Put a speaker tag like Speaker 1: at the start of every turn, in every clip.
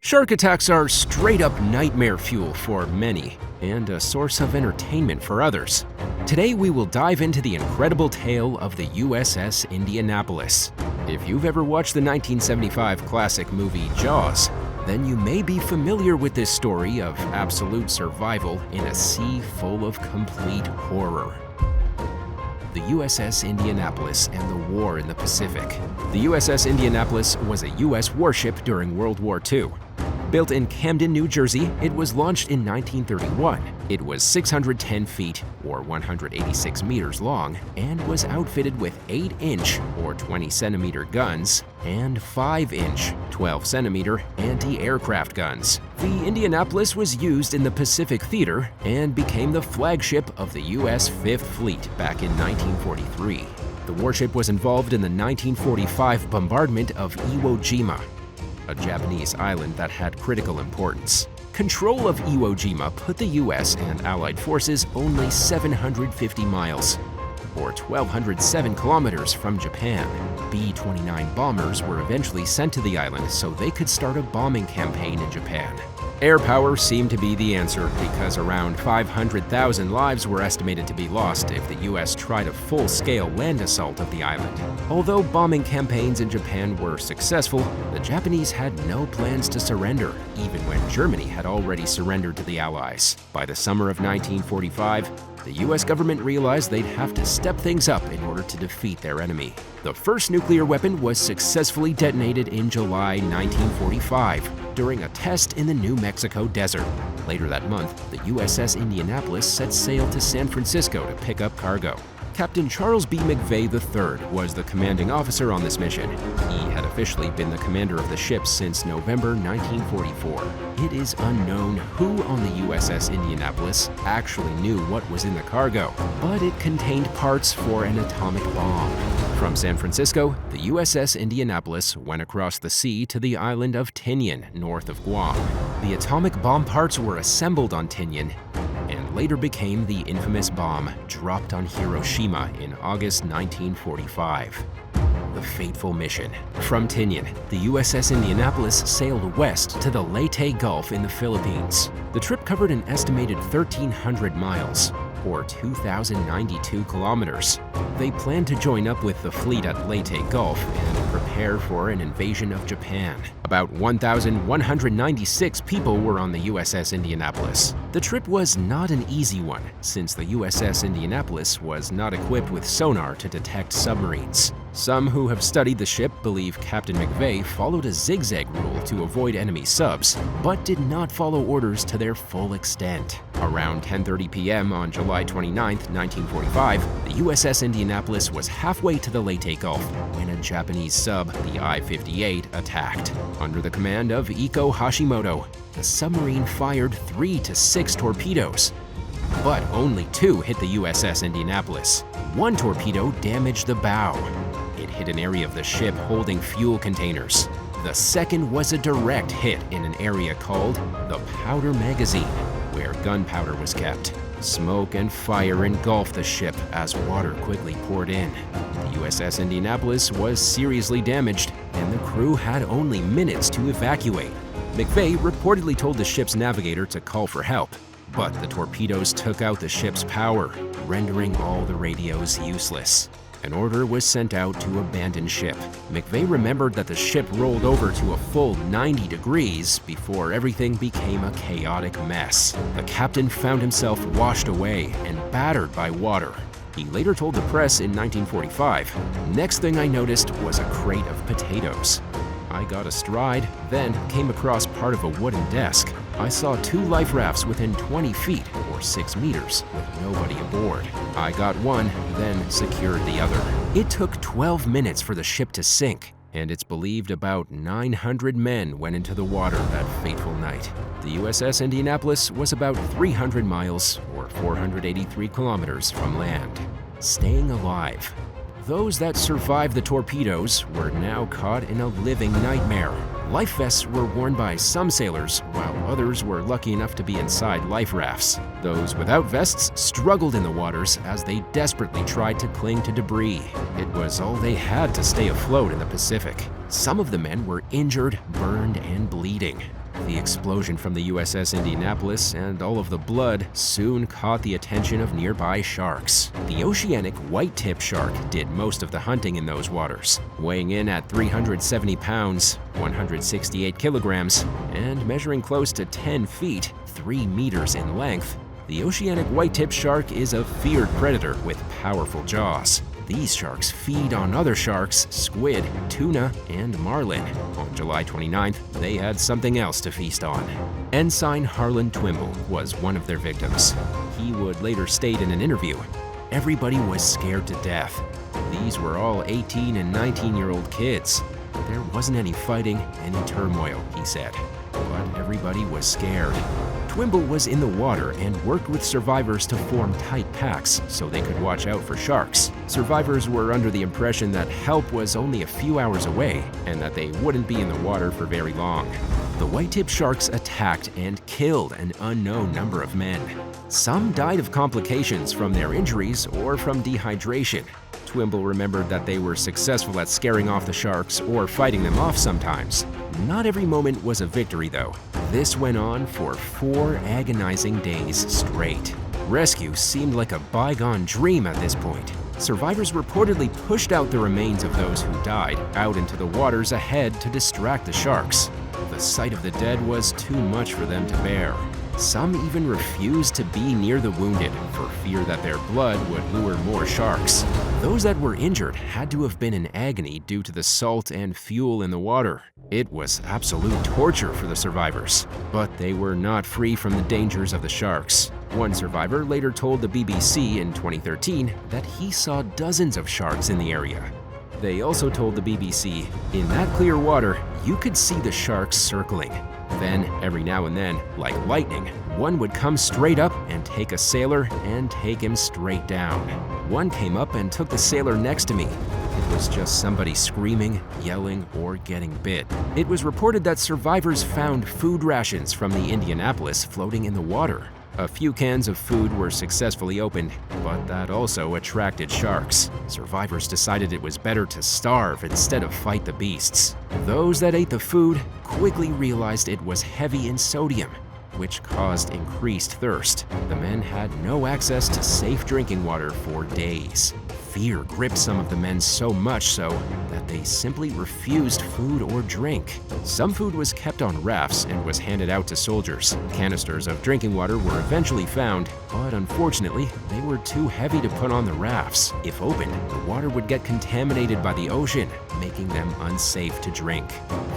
Speaker 1: Shark attacks are straight-up nightmare fuel for many, and a source of entertainment for others. Today we will dive into the incredible tale of the USS Indianapolis. If you've ever watched the 1975 classic movie Jaws, then you may be familiar with this story of absolute survival in a sea full of complete horror. The USS Indianapolis and the War in the Pacific. The USS Indianapolis was a U.S. warship during World War II. Built in Camden, New Jersey, it was launched in 1931. It was 610 feet, or 186 meters long, and was outfitted with 8-inch, or 20-centimeter guns, and 5-inch, 12-centimeter anti-aircraft guns. The Indianapolis was used in the Pacific Theater and became the flagship of the U.S. Fifth Fleet back in 1943. The warship was involved in the 1945 bombardment of Iwo Jima, a Japanese island that had critical importance. Control of Iwo Jima put the US and Allied forces only 750 miles, or 1,207 kilometers from Japan. B-29 bombers were eventually sent to the island so they could start a bombing campaign in Japan. Air power seemed to be the answer because around 500,000 lives were estimated to be lost if the US tried a full-scale land assault of the island. Although bombing campaigns in Japan were successful, the Japanese had no plans to surrender, even when Germany had already surrendered to the Allies. By the summer of 1945, the US government realized they'd have to step things up in order to defeat their enemy. The first nuclear weapon was successfully detonated in July 1945 during a test in the New Mexico desert. Later that month, the USS Indianapolis set sail to San Francisco to pick up cargo. Captain Charles B. McVay III was the commanding officer on this mission. He had officially been the commander of the ship since November 1944. It is unknown who on the USS Indianapolis actually knew what was in the cargo, but it contained parts for an atomic bomb. From San Francisco, the USS Indianapolis went across the sea to the island of Tinian, north of Guam. The atomic bomb parts were assembled on Tinian and later became the infamous bomb dropped on Hiroshima in August 1945. The Fateful Mission. From Tinian, the USS Indianapolis sailed west to the Leyte Gulf in the Philippines. The trip covered an estimated 1,300 miles, or 2,092 kilometers. They planned to join up with the fleet at Leyte Gulf and prepare for an invasion of Japan. About 1,196 people were on the USS Indianapolis. The trip was not an easy one, since the USS Indianapolis was not equipped with sonar to detect submarines. Some who have studied the ship believe Captain McVay followed a zigzag rule to avoid enemy subs, but did not follow orders to their full extent. Around 10:30 p.m. on July 29, 1945, the USS Indianapolis was halfway to the Leyte Gulf when a Japanese sub, the I-58, attacked. Under the command of Iko Hashimoto, the submarine fired 3 to 6 torpedoes, but only 2 hit the USS Indianapolis. One torpedo damaged the bow. It hit an area of the ship holding fuel containers. The second was a direct hit in an area called the Powder Magazine, where gunpowder was kept. Smoke and fire engulfed the ship as water quickly poured in. The USS Indianapolis was seriously damaged, and the crew had only minutes to evacuate. McVay reportedly told the ship's navigator to call for help, but the torpedoes took out the ship's power, rendering all the radios useless. An order was sent out to abandon ship. McVay remembered that the ship rolled over to a full 90 degrees before everything became a chaotic mess. The captain found himself washed away and battered by water. He later told the press in 1945, "Next thing I noticed was a crate of potatoes. I got astride, then came across part of a wooden desk. I saw 2 life rafts within 20 feet, or 6 meters, with nobody aboard. I got one, then secured the other." It took 12 minutes for the ship to sink, and it's believed about 900 men went into the water that fateful night. The USS Indianapolis was about 300 miles, or 483 kilometers from land. Staying alive. Those that survived the torpedoes were now caught in a living nightmare. Life vests were worn by some sailors, while others were lucky enough to be inside life rafts. Those without vests struggled in the waters as they desperately tried to cling to debris. It was all they had to stay afloat in the Pacific. Some of the men were injured, burned, and bleeding. The explosion from the USS Indianapolis and all of the blood soon caught the attention of nearby sharks. The oceanic white-tip shark did most of the hunting in those waters, weighing in at 370 pounds, 168 kilograms, and measuring close to 10 feet, 3 meters in length. The oceanic white-tip shark is a feared predator with powerful jaws. These sharks feed on other sharks, squid, tuna, and marlin. On July 29th, they had something else to feast on. Ensign Harlan Twimble was one of their victims. He would later state in an interview, "Everybody was scared to death. These were all 18 and 19-year-old kids. There wasn't any fighting, any turmoil," he said. But everybody was scared. Twimble was in the water and worked with survivors to form tight packs so they could watch out for sharks. Survivors were under the impression that help was only a few hours away and that they wouldn't be in the water for very long. The white-tip sharks attacked and killed an unknown number of men. Some died of complications from their injuries or from dehydration. Twimble remembered that they were successful at scaring off the sharks or fighting them off sometimes. Not every moment was a victory, though. This went on for 4 agonizing days straight. Rescue seemed like a bygone dream at this point. Survivors reportedly pushed out the remains of those who died out into the waters ahead to distract the sharks. The sight of the dead was too much for them to bear. Some even refused to be near the wounded for fear that their blood would lure more sharks. Those that were injured had to have been in agony due to the salt and fuel in the water. It was absolute torture for the survivors, but they were not free from the dangers of the sharks. One survivor later told the BBC in 2013 that he saw dozens of sharks in the area. They also told the BBC, "In that clear water, you could see the sharks circling. Then, every now and then, like lightning, one would come straight up and take a sailor and take him straight down. One came up and took the sailor next to me. It was just somebody screaming, yelling, or getting bit." It was reported that survivors found food rations from the Indianapolis floating in the water. A few cans of food were successfully opened, but that also attracted sharks. Survivors decided it was better to starve instead of fight the beasts. Those that ate the food quickly realized it was heavy in sodium, which caused increased thirst. The men had no access to safe drinking water for days. Fear gripped some of the men so much so that they simply refused food or drink. Some food was kept on rafts and was handed out to soldiers. Canisters of drinking water were eventually found, but unfortunately, they were too heavy to put on the rafts. If opened, the water would get contaminated by the ocean, making them unsafe to drink.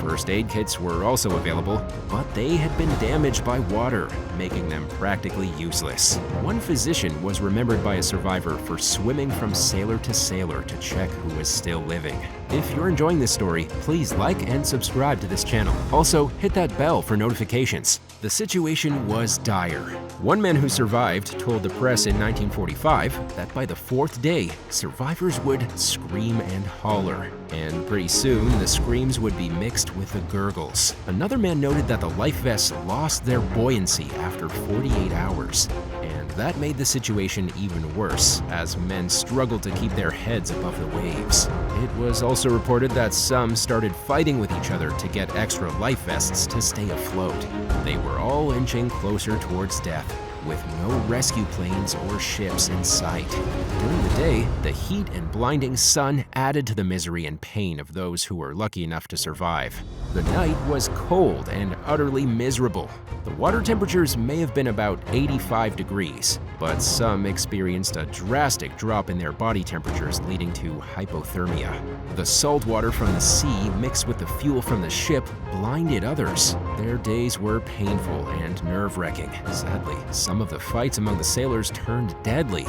Speaker 1: First aid kits were also available, but they had been damaged by water, making them practically useless. One physician was remembered by a survivor for swimming from sailor to sailor to check who was still living. If you're enjoying this story, please like and subscribe to this channel. Also, hit that bell for notifications. The situation was dire. One man who survived told the press in 1945 that by the 4th day, survivors would scream and holler, and pretty soon the screams would be mixed with the gurgles. Another man noted that the life vests lost their buoyancy after 48 hours, and that made the situation even worse as men struggled to keep their heads above the waves. It was also reported that some started fighting with each other to get extra life vests to stay afloat. They were all inching closer towards death, with no rescue planes or ships in sight. During the day, the heat and blinding sun added to the misery and pain of those who were lucky enough to survive. The night was cold and utterly miserable. The water temperatures may have been about 85 degrees, but some experienced a drastic drop in their body temperatures, leading to hypothermia. The salt water from the sea mixed with the fuel from the ship blinded others. Their days were painful and nerve-wracking. Sadly, some of the fights among the sailors turned deadly.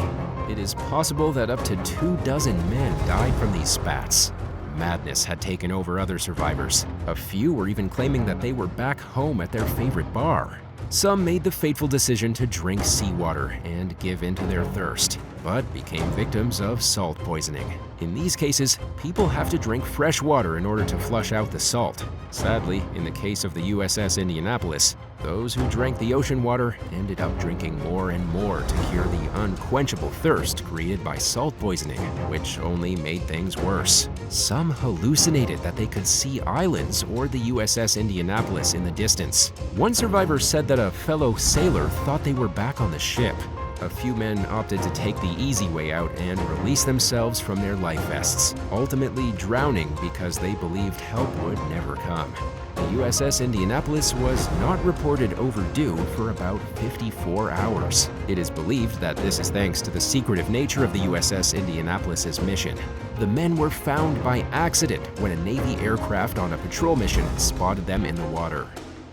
Speaker 1: It is possible that up to 24 men died from these spats. Madness had taken over other survivors. A few were even claiming that they were back home at their favorite bar. Some made the fateful decision to drink seawater and give in to their thirst, but became victims of salt poisoning. In these cases, people have to drink fresh water in order to flush out the salt. Sadly, in the case of the USS Indianapolis, Those who drank the ocean water ended up drinking more and more to cure the unquenchable thirst created by salt poisoning, which only made things worse. Some hallucinated that they could see islands or the USS Indianapolis in the distance. One survivor said that a fellow sailor thought they were back on the ship. A few men opted to take the easy way out and release themselves from their life vests, ultimately drowning because they believed help would never come. The USS Indianapolis was not reported overdue for about 54 hours. It is believed that this is thanks to the secretive nature of the USS Indianapolis's mission. The men were found by accident when a Navy aircraft on a patrol mission spotted them in the water.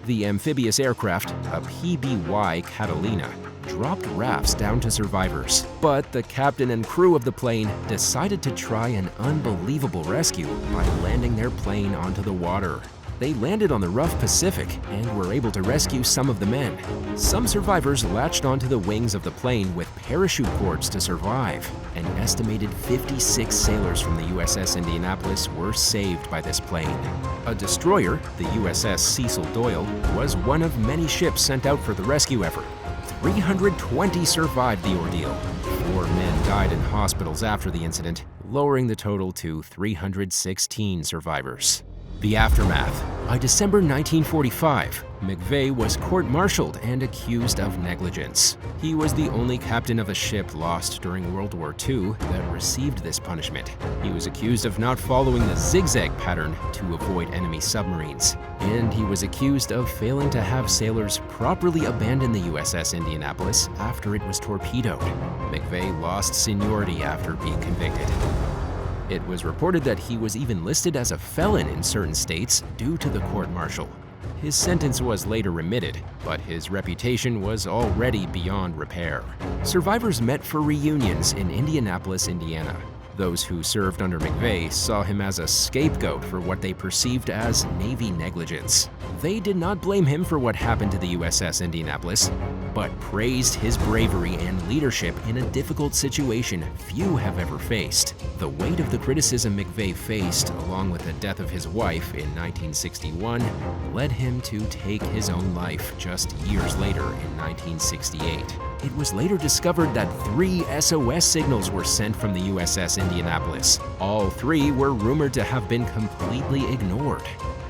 Speaker 1: The amphibious aircraft, a PBY Catalina, dropped rafts down to survivors. But the captain and crew of the plane decided to try an unbelievable rescue by landing their plane onto the water. They landed on the rough Pacific and were able to rescue some of the men. Some survivors latched onto the wings of the plane with parachute cords to survive. An estimated 56 sailors from the USS Indianapolis were saved by this plane. A destroyer, the USS Cecil Doyle, was one of many ships sent out for the rescue effort. 320 survived the ordeal. 4 men died in hospitals after the incident, lowering the total to 316 survivors. The aftermath. By December 1945, McVeigh was court-martialed and accused of negligence. He was the only captain of a ship lost during World War II that received this punishment. He was accused of not following the zigzag pattern to avoid enemy submarines, and he was accused of failing to have sailors properly abandon the USS Indianapolis after it was torpedoed. McVeigh lost seniority after being convicted. It was reported that he was even listed as a felon in certain states due to the court-martial. His sentence was later remitted, but his reputation was already beyond repair. Survivors met for reunions in Indianapolis, Indiana. Those who served under McVeigh saw him as a scapegoat for what they perceived as Navy negligence. They did not blame him for what happened to the USS Indianapolis, but praised his bravery and leadership in a difficult situation few have ever faced. The weight of the criticism McVeigh faced, along with the death of his wife in 1961, led him to take his own life just years later in 1968. It was later discovered that 3 SOS signals were sent from the USS Indianapolis. All 3 were rumored to have been completely ignored.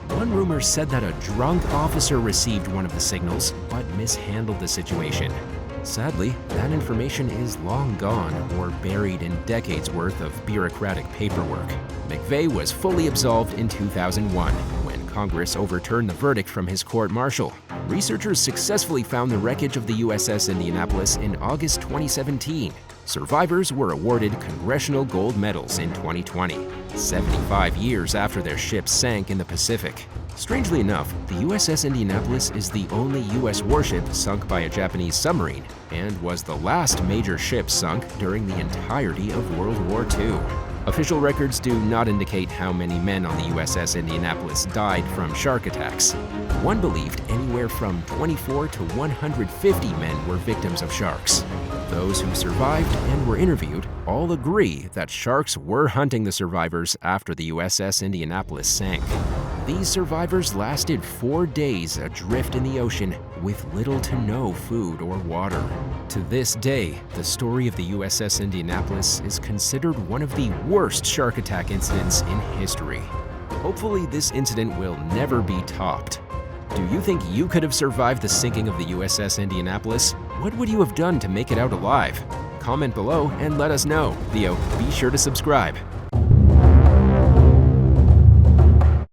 Speaker 1: One rumor said that a drunk officer received one of the signals, but mishandled the situation. Sadly, that information is long gone or buried in decades worth of bureaucratic paperwork. McVeigh was fully absolved in 2001 when Congress overturned the verdict from his court-martial. Researchers successfully found the wreckage of the USS Indianapolis in August 2017. Survivors were awarded Congressional Gold Medals in 2020, 75 years after their ship sank in the Pacific. Strangely enough, the USS Indianapolis is the only U.S. warship sunk by a Japanese submarine and was the last major ship sunk during the entirety of World War II. Official records do not indicate how many men on the USS Indianapolis died from shark attacks. One believed anywhere from 24 to 150 men were victims of sharks. Those who survived and were interviewed all agree that sharks were hunting the survivors after the USS Indianapolis sank. These survivors lasted 4 days adrift in the ocean with little to no food or water. To this day, the story of the USS Indianapolis is considered one of the worst shark attack incidents in history. Hopefully, this incident will never be topped. Do you think you could have survived the sinking of the USS Indianapolis? What would you have done to make it out alive? Comment below and let us know. Theo, be sure to subscribe.